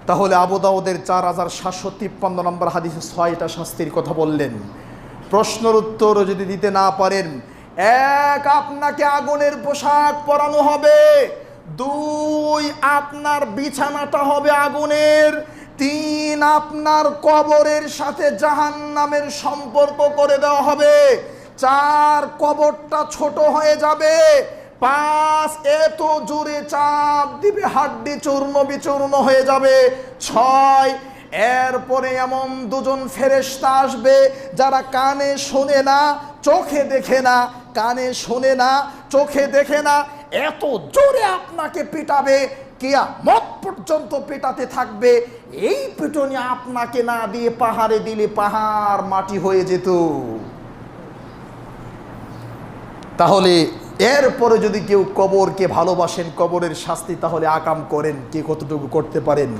তাহলে আবু দাউদের 4753 নম্বর হাদিসে 6টা শাস্তির কথা বললেন। প্রশ্নের উত্তর যদি দিতে না পারেন, 1, আপনাকে আগুনের পোশাক পরানো হবে, 2, আপনার বিছানাটা হবে আগুনের, 3, আপনার কবরের সাথে জাহান্নামের সম্পর্ক করে দেওয়া হবে, 4, কবরটা ছোট হয়ে যাবে, 5, এত জোরে চাপ দিবে হাড্ডি চূর্ণ বিচূর্ণ হয়ে যাবে, 6, এরপরে এমন দুজন ফেরেশতা আসবে যারা কানে শোনে না, চোখে দেখে না, কানে শোনে না, চোখে দেখে না, এত জোরে আপনাকে পিটাবে, কিয়ামত পর্যন্ত পেটাতে থাকবে। এই পিটনি আপনাকে না দিয়ে পাহাড়ে দিলে পাহাড় মাটি হয়ে যেত। তাহলে এরপরে যদি কেউ কবরকে ভালোবাসেন, কবরের শাস্তি তাহলে আকাম করেন, কে কতটুকু করতে পারেন?